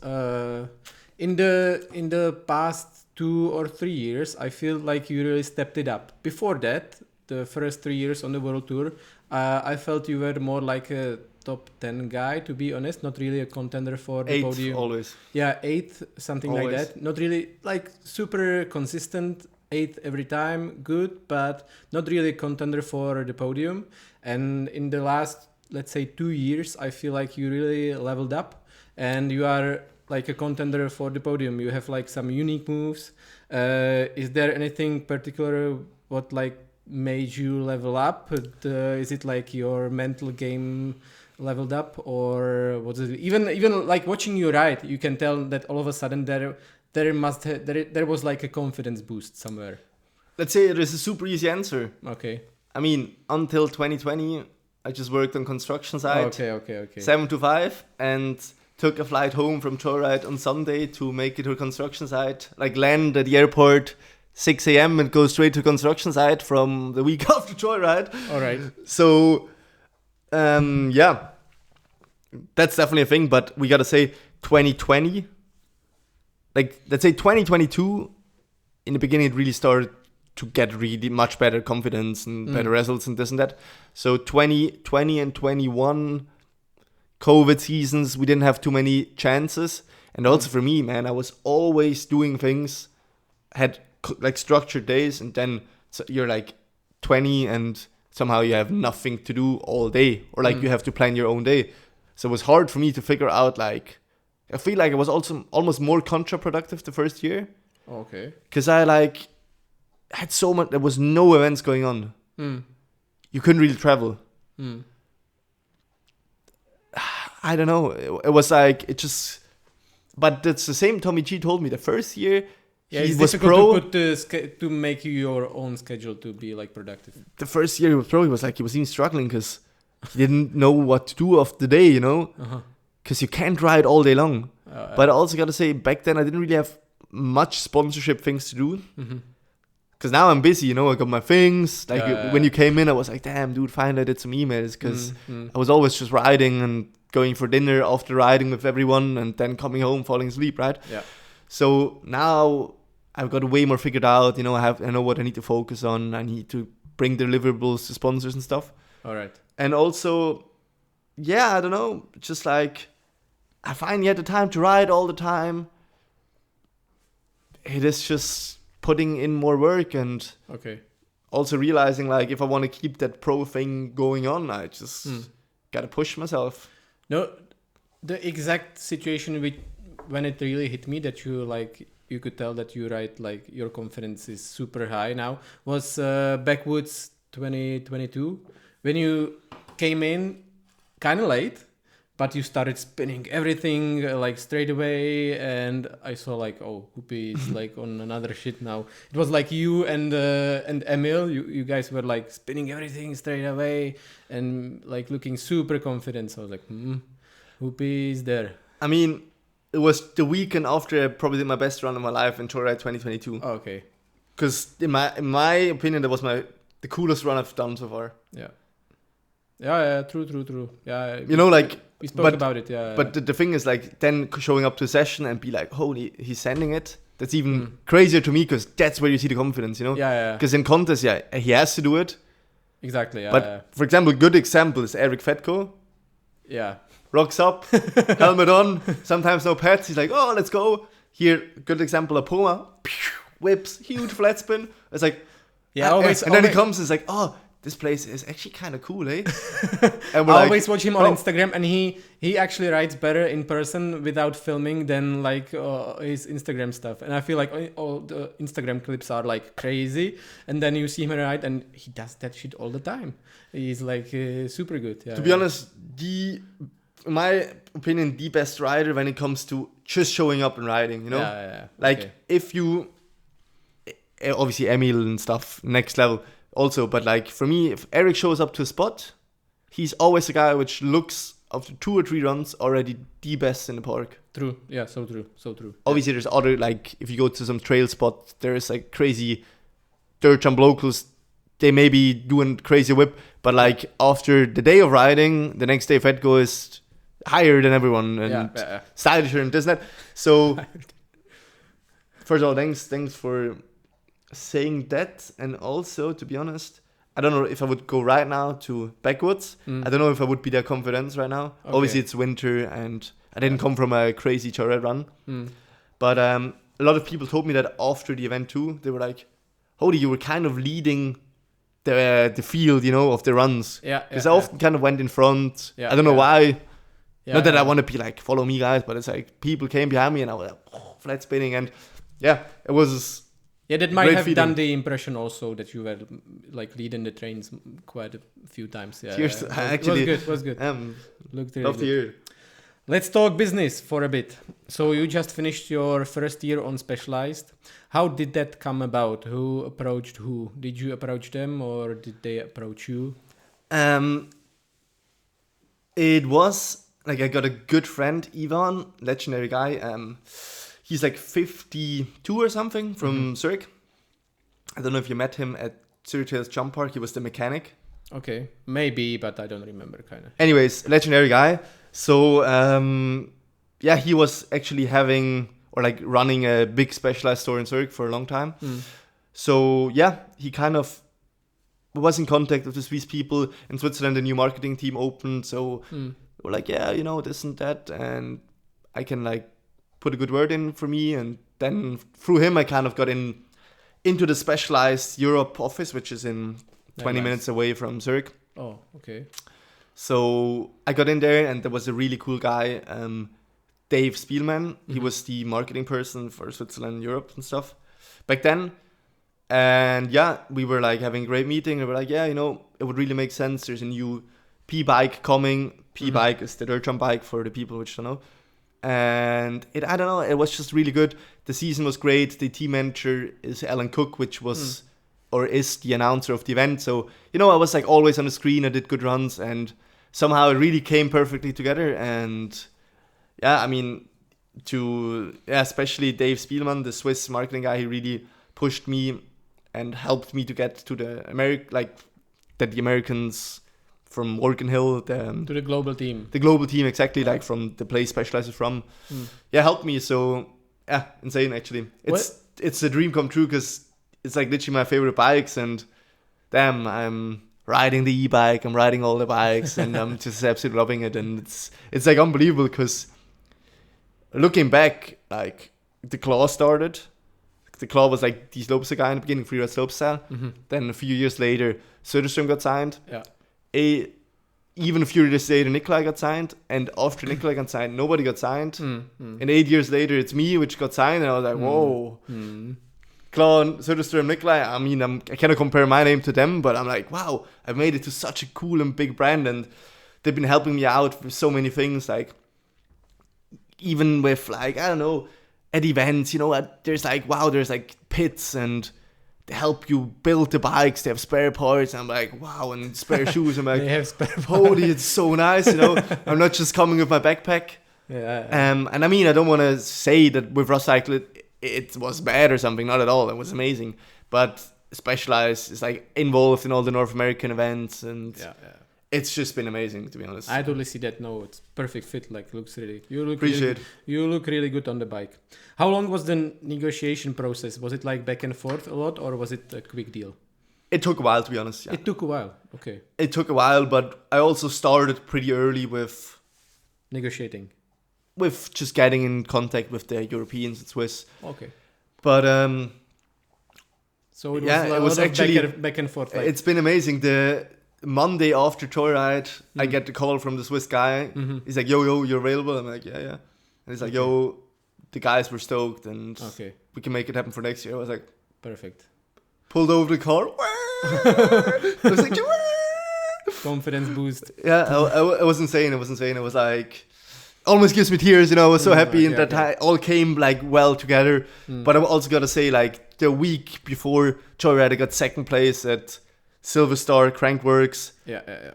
in the past 2 or 3 years, I feel like you really stepped it up. Before that, the first 3 years on the World Tour, I felt you were more like a top 10 guy, to be honest, not really a contender for the 8th podium. always. Yeah, 8th, something always. like that. Not really like super consistent, 8th every time, good, but not really a contender for the podium. And in the last, let's say 2 years, I feel like you really leveled up and you are like a contender for the podium. You have like some unique moves. Is there anything particular what like made you level up? Is it like your mental game leveled up, or was it even like watching you ride? You can tell that all of a sudden there was like a confidence boost somewhere. Let's say there's a super easy answer. Okay. I mean, until 2020, I just worked on construction site. Okay. 7 to 5, and took a flight home from Joyride on Sunday to make it to a construction site. Like land at the airport 6 a.m. and go straight to construction site from the week after Joyride. All right. So, yeah, that's definitely a thing. But we gotta say 2020, like let's say 2022, in the beginning it really started to get really much better confidence and better results and this and that. So 2020 and 21 COVID seasons, we didn't have too many chances. And also for me, man, I was always doing things, had like structured days, and then you're like 20 and somehow you have nothing to do all day, or like you have to plan your own day. So it was hard for me to figure out, like, I feel like it was also almost more counterproductive the first year. Okay. Because I like had so much, there was no events going on. You couldn't really travel. I don't know. It was like, it just, but it's the same Tommy G told me the first year. Yeah, he it's was difficult to make your own schedule to be like productive. The first year he was pro, he was even struggling because he didn't know what to do of the day, you know? Because you can't ride all day long. But I also got to say, back then I didn't really have much sponsorship things to do. Because now I'm busy, you know, I got my things. Like when you came in, I was like, damn, dude, finally I did some emails. Because I was always just riding and going for dinner after riding with everyone and then coming home, falling asleep, right? Yeah. So now I've got way more figured out, you know, I know what I need to focus on. I need to bring deliverables to sponsors and stuff. All right. And also, yeah, I don't know, just like, I finally had the time to ride all the time. It is just putting in more work and also realizing, like, if I want to keep that pro thing going on, I just got to push myself. No, the exact situation when it really hit me that you could tell that you ride, like, your confidence is super high now, was Backwoods 2022, when you came in kind of late, but you started spinning everything like straight away, and I saw like, oh, Huppy is like on another shit now. It was like you and Emil, you guys were like spinning everything straight away and like looking super confident. So I was like, Huppy is there. I mean, it was the weekend after I probably did my best run of my life in Joyride 2022. Oh, okay. Because in my opinion, that was the coolest run I've done so far. Yeah, true. Yeah, you know, like we spoke about it. Yeah, but the thing is, like, then showing up to a session and be like, holy, he's sending it. That's even crazier to me, because that's where you see the confidence, you know. Yeah. Because in contests, he has to do it. Exactly. Yeah. But for example, good example is Eric Fetko. Yeah. Rocks up, helmet on, sometimes no pads. He's like, oh, let's go. Here, good example of Poma. Whips, huge flat spin. It's like, and then he comes and it's like, oh, this place is actually kind of cool, eh? And I always watch him on Instagram, and he actually rides better in person without filming than like his Instagram stuff. And I feel like all the Instagram clips are like crazy, and then you see him ride, and he does that shit all the time. He's like super good. Yeah, to be honest, in my opinion, the best rider when it comes to just showing up and riding, you know? Yeah. Like, if you... Obviously, Emil and stuff, next level also. But, like, for me, if Eric shows up to a spot, he's always a guy which looks, after 2 or 3 runs, already the best in the park. True. Yeah, so true. Obviously, there's other, like, if you go to some trail spot, there's, like, crazy dirt jump locals. They may be doing crazy whip. But, like, after the day of riding, the next day, Fedgo is higher than everyone and stylisher and this and that. So, first of all, thanks for saying that. And also, to be honest, I don't know if I would go right now to backwoods. I don't know if I would be that confident right now. Okay. Obviously, it's winter and I didn't come from a crazy joyride run. But a lot of people told me that after the event too, they were like, holy, you were kind of leading the field, you know, of the runs. Because I often kind of went in front. I don't know why. Not that I want to be like, follow me, guys, but it's like people came behind me and I was like, flat spinning. And it was... Yeah, that might have done the impression also that you were like leading the trains quite a few times. Yeah, cheers. Actually, it was good. Looked really love to hear. Let's talk business for a bit. So you just finished your first year on Specialized. How did that come about? Who approached who? Did you approach them or did they approach you? It was like I got a good friend, Ivan, legendary guy. He's like 52 or something from Zurich. I don't know if you met him at Zurich Trails Jump Park. He was the mechanic. Okay, maybe, but I don't remember kind of. Anyways, legendary guy. So, he was actually running a big Specialized store in Zurich for a long time. So, he kind of was in contact with the Swiss people. In Switzerland, a new marketing team opened. So, we're like, this and that. And I can like put a good word in for me. And then through him, I kind of got into the Specialized Europe office, which is in 20 minutes away from Zurich. Oh, okay. So I got in there and there was a really cool guy, Dave Spielman. He was the marketing person for Switzerland, Europe and stuff back then. And we were like having a great meeting. And we were like, it would really make sense. There's a new P-bike coming. P-bike is the dirt jump bike for the people which don't know. And it was just really good. The season was great. The team manager is Alan Cook, which was or is the announcer of the event. So, I was like always on the screen. I did good runs and somehow it really came perfectly together. And especially Dave Spielman, the Swiss marketing guy, he really pushed me and helped me to get to the Americans from Morgan Hill to the global team. The global team, exactly, like from the place Specialized is from. Helped me. So insane actually. It's a dream come true because it's like literally my favorite bikes, and damn, I'm riding the e-bike, I'm riding all the bikes, and I'm just absolutely loving it. And it's like unbelievable because looking back, like the Claw started. The Claw was like the slopestyle guy in the beginning, freeride slopestyle. Then a few years later, Söderström got signed. Even a few years later, Nikolai got signed, and after Nikolai got signed, nobody got signed. And 8 years later, it's me which got signed, and I was like, whoa. Claw, Söderström, Nikolai. I mean, I cannot compare my name to them, but I'm like, wow, I made it to such a cool and big brand. And they've been helping me out with so many things, like even with like, I don't know, at events, you know, there's like, wow, there's like pits and they help you build the bikes. They have spare parts. And I'm like, wow, and spare shoes. I'm like, They have spare holy, it's so nice, you know. I'm not just coming with my backpack. Yeah. And I mean, I don't want to say that with Ross Cycle it was bad or something. Not at all. It was amazing. But Specialized is like involved in all the North American events, and it's just been amazing, to be honest. I totally see that. No, it's perfect fit. Like, looks really. Appreciate. You look really good on the bike. How long was the negotiation process? Was it like back and forth a lot, or was it a quick deal? It took a while, to be honest. Yeah. It took a while. Okay. It took a while, but I also started pretty early with negotiating. With just getting in contact with the Europeans and Swiss. Okay. But so it was actually back and forth. Like. It's been amazing. The Monday after Joyride, I get the call from the Swiss guy. He's like, yo, you're available? I'm like, yeah. And he's like, yo, the guys were stoked and we can make it happen for next year. I was like, perfect. Pulled over the car. I was like, confidence boost. Yeah, it was insane. It was like, almost gives me tears, you know. I was so happy and that all came like well together. But I also got to say, like, the week before Joyride, I got second place at Silver Star Crankworks. Yeah.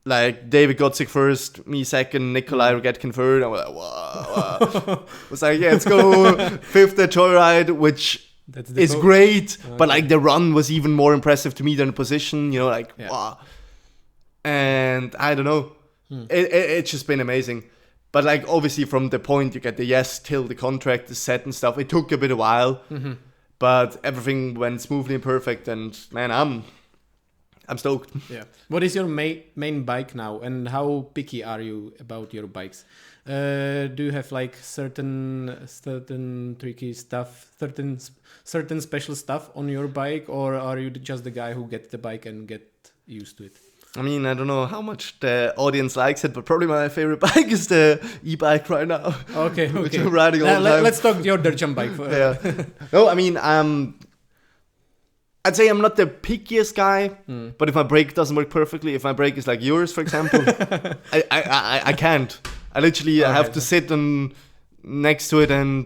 Like, David got sick first, me second, Nikolai get conferred. I was like, wow. I was like, let's go. Fifth at Joyride, which is great. Okay. But like the run was even more impressive to me than the position, you know, like, wow. And I don't know. It's just been amazing. But like, obviously from the point you get the yes till the contract is set and stuff, it took a bit of while. But everything went smoothly and perfect. And man, I'm stoked. Yeah. What is your main bike now, and how picky are you about your bikes? Do you have like certain tricky stuff, certain special stuff on your bike, or are you just the guy who gets the bike and get used to it? I mean, I don't know how much the audience likes it, but probably my favorite bike is the e-bike right now. Okay. Which I'm riding all the time. Let's talk your dirt jump bike. No, I mean, I'd say I'm not the pickiest guy, but if my brake doesn't work perfectly, if my brake is like yours, for example, I can't. I literally have to sit next to it and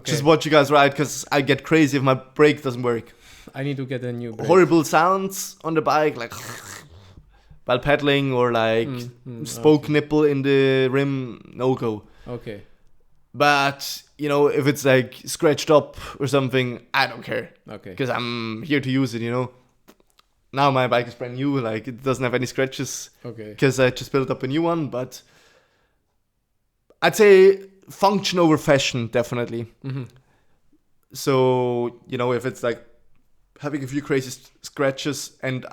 just watch you guys ride, because I get crazy if my brake doesn't work. I need to get a new brake. Horrible sounds on the bike, like while pedaling, or like spoke nipple in the rim, no go. Okay. But, you know, if it's like scratched up or something, I don't care. Okay. Because I'm here to use it, you know. Now my bike is brand new, like it doesn't have any scratches. Okay. Because I just built up a new one, but I'd say function over fashion, definitely. So, you know, if it's like having a few crazy scratches, and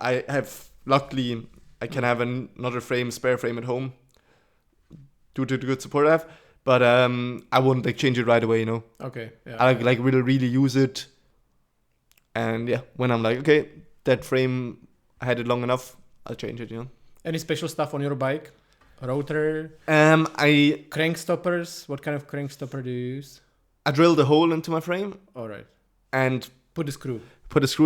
luckily, I can have another spare frame at home due to the good support I have. But I wouldn't like change it right away, you know. Okay. Yeah. I like really use it. And yeah, when I'm like, okay, that frame, I had it long enough, I'll change it, you know. Any special stuff on your bike? Rotor? Crank stoppers? What kind of crank stopper do you use? I drilled a hole into my frame. All right. And put a screw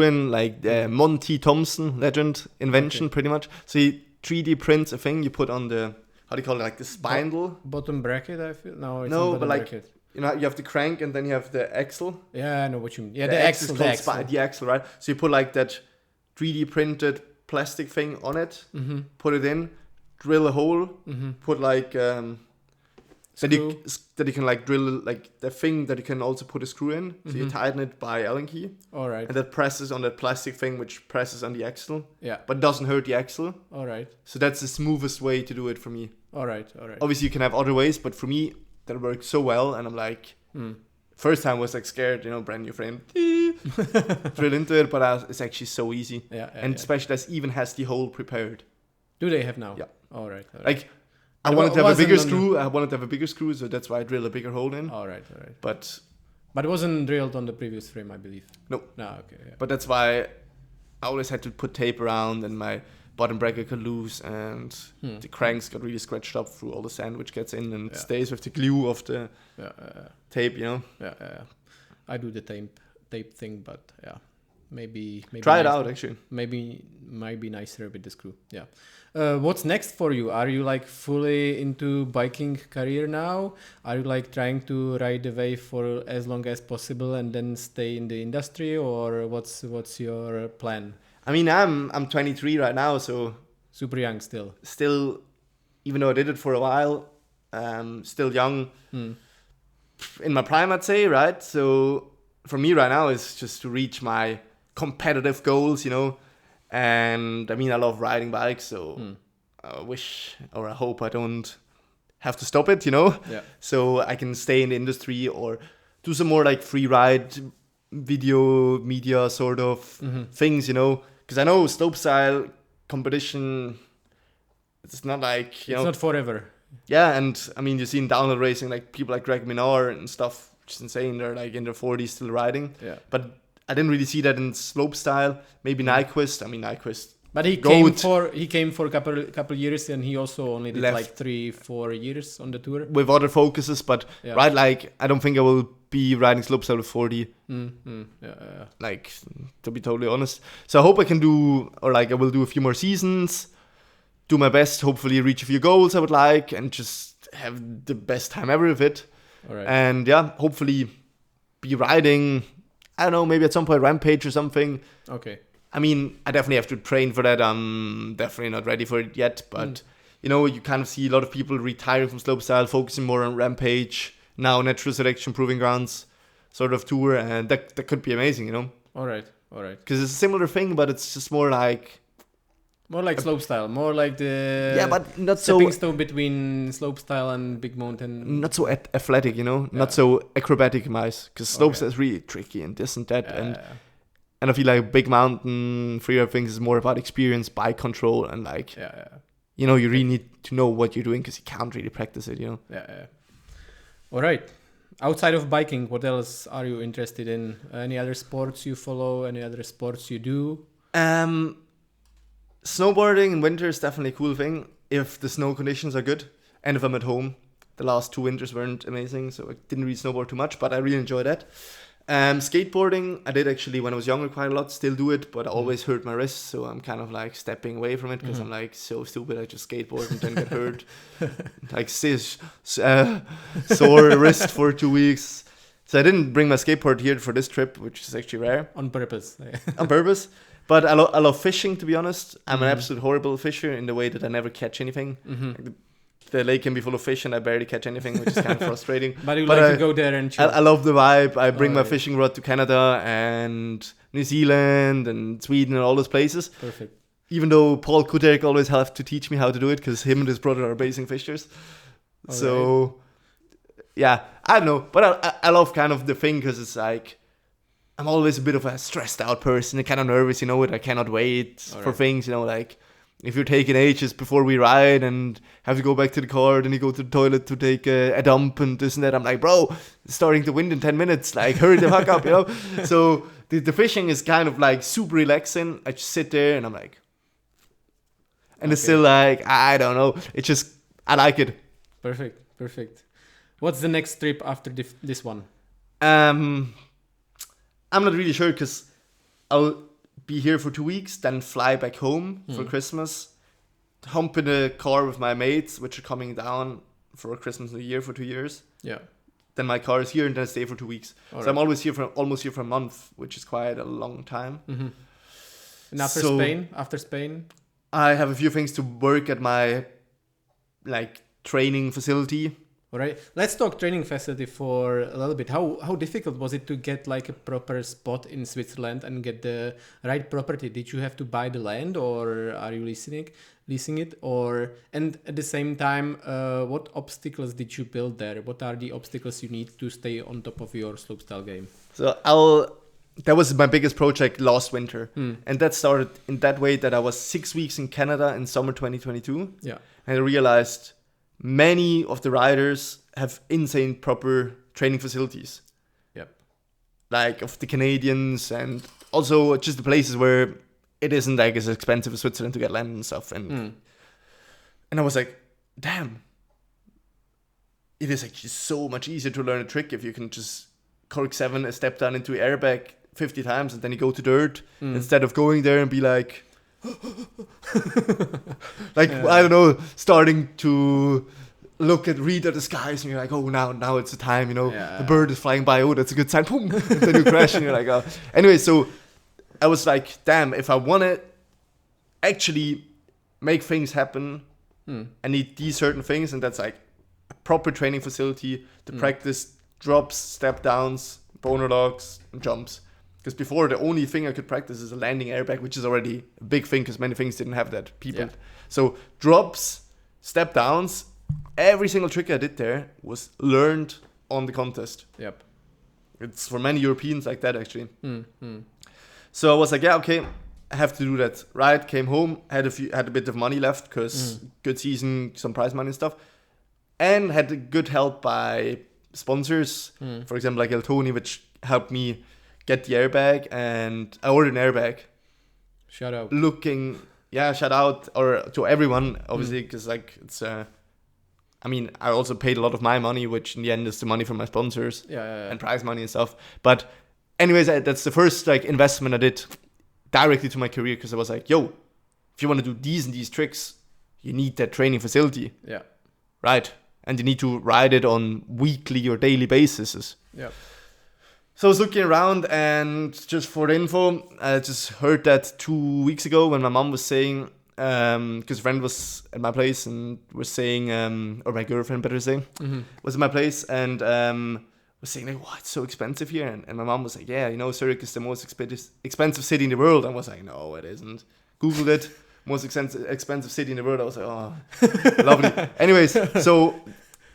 in, like Monty Thompson legend invention, pretty much. So he 3D prints a thing you put on the, how do you call it, like the spindle? Bottom bracket, I feel. No, it's no, not but like, bracket. You know, you have the crank and then you have the axle. Yeah, I know what you mean. Yeah, the axle. The axle, right? So you put like that 3D printed plastic thing on it, put it in, drill a hole, put like that you can like drill like the thing that you can also put a screw in. So you tighten it by Allen key. All right. And that presses on that plastic thing, which presses on the axle. Yeah. But doesn't hurt the axle. All right. So that's the smoothest way to do it for me. All right. Obviously you can have other ways, but for me that works so well, and I'm like, first time I was like scared, you know, brand new frame, drill into it, but it's actually so easy. And Specialized even has the hole prepared. Do they have now? Yeah. All right. Like, I wanted to have a bigger screw. I wanted to have a bigger screw, so that's why I drilled a bigger hole in. All right. But it wasn't drilled on the previous frame, I believe. No. Okay. Yeah. But that's why I always had to put tape around, and my bottom bracket got loose, and the cranks got really scratched up through all the sand which gets in and stays with the glue of the tape, you know. Yeah. I do the tape thing, but yeah. maybe Try it nice- out, actually. Maybe might be nicer with the screw. Yeah. What's next for you? Are you like fully into biking career now? Are you like trying to ride the wave for as long as possible and then stay in the industry, or what's your plan? I mean, I'm 23 right now, so Super young still. still, even though I did it for a while, still young. In my prime, I'd say, right? So for me right now, it's just to reach my competitive goals, you know. And I mean, I love riding bikes, so I wish or I hope I don't have to stop it, you know. Yeah. So I can stay in the industry or do some more like free ride video media sort of things, you know. Because I know slopestyle competition, it's not like, you It's know. not forever. Yeah, and I mean, you see in downhill racing, like people like Greg Minor and stuff, which is insane. They're like in their 40s still riding. Yeah. But I didn't really see that in slopestyle. Maybe Nyquist. I mean, Nyquist. But he Goat. came for a couple years, and he also only did Left. like 3-4 years on the tour. With other focuses, but Yeah. right, like I don't think I will be riding slopestyle with 40. Yeah. Like, to be totally honest. So I hope I can do, or like I will do a few more seasons, do my best, hopefully reach a few goals I would like, and just have the best time ever with it. All right. And yeah, hopefully be riding, I don't know, maybe at some point Rampage or something. Okay. I mean, I definitely have to train for that. I'm definitely not ready for it yet. But, you know, you kind of see a lot of people retiring from slopestyle, focusing more on Rampage, now Natural Selection, Proving Grounds sort of tour. And that could be amazing, you know? All right. Because it's a similar thing, but it's just more like... More like slopestyle, more like the yeah, but not so... stepping stone between slopestyle and big mountain. Not so athletic, you know? Yeah. Not so acrobatic mice. Because slopestyle is really tricky and this and that. And I feel like big mountain freeride things is more about experience, bike control, and like, you know, you really need to know what you're doing because you can't really practice it, you know? Yeah. All right. Outside of biking, what else are you interested in? Any other sports you follow? Any other sports you do? Snowboarding in winter is definitely a cool thing if the snow conditions are good and if I'm at home. The last 2 winters weren't amazing, so I didn't really snowboard too much, but I really enjoy that. Skateboarding, I did actually when I was younger quite a lot, still do it, but I always hurt my wrist, so I'm kind of like stepping away from it because I'm like so stupid. I just skateboard and then get hurt. Like sore wrist for 2 weeks. So I didn't bring my skateboard here for this trip, which is actually rare. On purpose. On purpose. But I love fishing, to be honest. I'm an absolute horrible fisher in the way that I never catch anything. Like the lake can be full of fish and I barely catch anything, which is kind of frustrating. But you like to go there and chill. I love the vibe. I bring my fishing rod to Canada and New Zealand and Sweden and all those places. Perfect. Even though Paul Kuderk always have to teach me how to do it because him and his brother are amazing fishers. Yeah, I don't know. But I love kind of the thing because it's like I'm always a bit of a stressed out person and kind of nervous, you know, I cannot wait for things, you know, like if you're taking ages before we ride and have to go back to the car, then you go to the toilet to take a dump and this and that. I'm like, bro, it's starting to wind in 10 minutes. Like, hurry the fuck up, you know? So the fishing is kind of like super relaxing. I just sit there and I'm like... And it's still like, I don't know. It's just, I like it. Perfect. What's the next trip after this one? I'm not really sure because I'll be here for 2 weeks, then fly back home for Christmas, hump in a car with my mates, which are coming down for Christmas and New Year for 2 years. Yeah. Then my car is here and then I stay for 2 weeks. All so right. I'm almost here for a month, which is quite a long time. And after Spain? I have a few things to work at my like training facility. All right. Let's talk training facility for a little bit. How difficult was it to get like a proper spot in Switzerland and get the right property? Did you have to buy the land or are you leasing it? And at the same time, what obstacles did you build there? What are the obstacles you need to stay on top of your slopestyle game? So that was my biggest project last winter. And that started in that way that I was 6 weeks in Canada in summer 2022. Yeah. And I realized many of the riders have insane proper training facilities. Yep. Like of the Canadians and also just the places where it isn't like as expensive as Switzerland to get land and stuff. And I was like, damn, it is actually so much easier to learn a trick if you can just cork 7 a step down into airbag 50 times, and then you go to dirt instead of going there and be like, I don't know, starting to read at the skies, and you're like, oh, now it's the time, the bird is flying by, oh, that's a good sign, boom, and then you crash, and you're like, oh. Anyway, so I was like, damn, if I want to actually make things happen, I need these certain things, and that's like a proper training facility to practice drops, step downs, boner locks, and jumps. Because before, the only thing I could practice is a landing airbag, which is already a big thing because many things didn't have that. So drops, step downs, every single trick I did there was learned on the contest. Yep. It's for many Europeans like that, actually. So I was like, yeah, okay, I have to do that. Right, came home, had a bit of money left because good season, some prize money and stuff, and had a good help by sponsors. For example, like El Tony, which helped me get the airbag, and I ordered an airbag. Shout out. Shout out or to everyone, obviously, because like it's. I mean, I also paid a lot of my money, which in the end is the money from my sponsors and prize money and stuff. But anyways, that's the first like investment I did directly to my career, because I was like, yo, if you want to do these and these tricks, you need that training facility. Yeah. Right. And you need to ride it on weekly or daily basis. Yeah. So I was looking around, and just for the info, I just heard that 2 weeks ago when my mom was saying, because a friend was at my place and was saying, or my girlfriend better say, was at my place and was saying like, "Wow, it's so expensive here." And my mom was like, "Yeah, Zurich is the most expensive city in the world." And I was like, "No, it isn't." Googled it, most expensive city in the world. I was like, "Oh, lovely." Anyways, so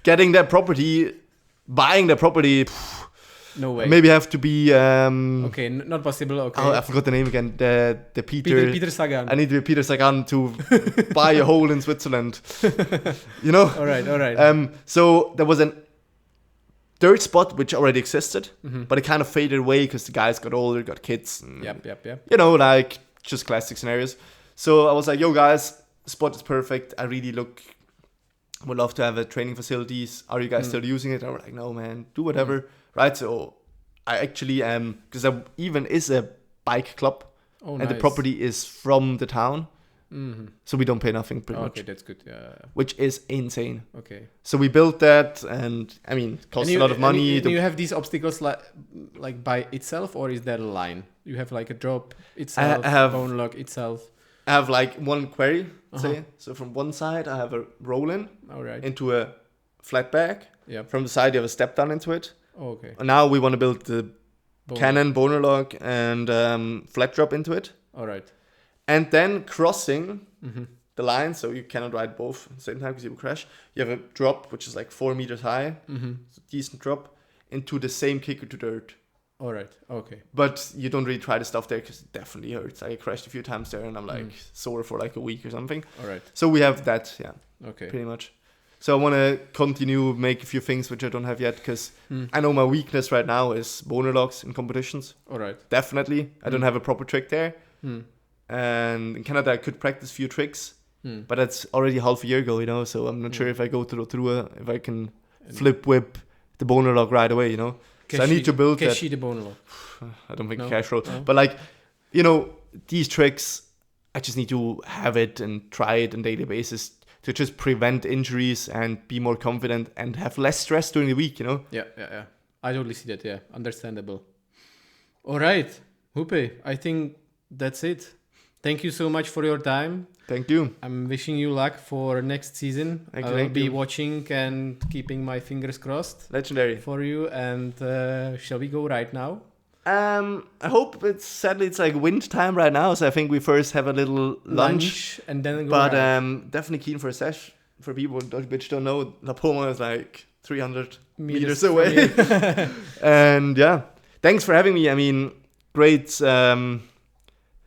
getting that property, buying that property. No way. Maybe have to be okay, not possible. Okay. Oh, I forgot the name again. The Peter Sagan. I need to be Peter Sagan to buy a hole in Switzerland. All right. So there was a dirt spot which already existed, but it kind of faded away because the guys got older, got kids. And, yep. Like just classic scenarios. So I was like, "Yo, guys, spot is perfect. I really would love to have a training facilities. Are you guys still using it?" I was like, "No, man. Do whatever." Right, so I actually because there even is a bike club, and the property is from the town, so we don't pay nothing pretty much. Okay, that's good. Yeah. Which is insane. Okay. So we built that, and I mean, it costs a lot of money. Do you have these obstacles like by itself, or is there a line? You have like a drop itself, bone lock itself. I have like one query, say. So from one side, I have a roll in into a flat bag. Yep. From the side, you have a step down into it. Oh, okay. Now we want to build the cannon, boner lock, and flat drop into it. All right. And then crossing the line, so you cannot ride both at the same time because you will crash. You have a drop which is like 4 meters high, it's a decent drop, into the same kicker to dirt. All right. Okay. But you don't really try the stuff there because it definitely hurts. I crashed a few times there, and I'm like sore for like a week or something. All right. So we have that, Okay. Pretty much. So I want to continue make a few things which I don't have yet, because I know my weakness right now is boner locks in competitions. All right. Definitely. I don't have a proper trick there. And in Canada, I could practice a few tricks, but that's already half a year ago, so I'm not sure if I go if I can flip whip the boner lock right away, So I need to build that. The boner lock. I don't think cash roll. No. But like, these tricks, I just need to have it and try it on a daily basis to just prevent injuries and be more confident and have less stress during the week, Yeah. I totally see that, Understandable. All right, Huppe, I think that's it. Thank you so much for your time. Thank you. I'm wishing you luck for next season. I will be watching and keeping my fingers crossed. Legendary. For you. And shall we go right now? I hope sadly it's like wind time right now, so I think we first have a little lunch and then go. But definitely keen for a sesh. For people which don't know, La Poma is like 300 meters away. And thanks for having me. I mean, great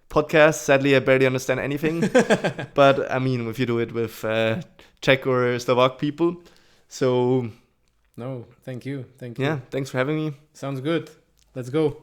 podcast. Sadly, I barely understand anything, but I mean, if you do it with Czech or Slovak people, so no, thank you. Yeah, thanks for having me. Sounds good. Let's go.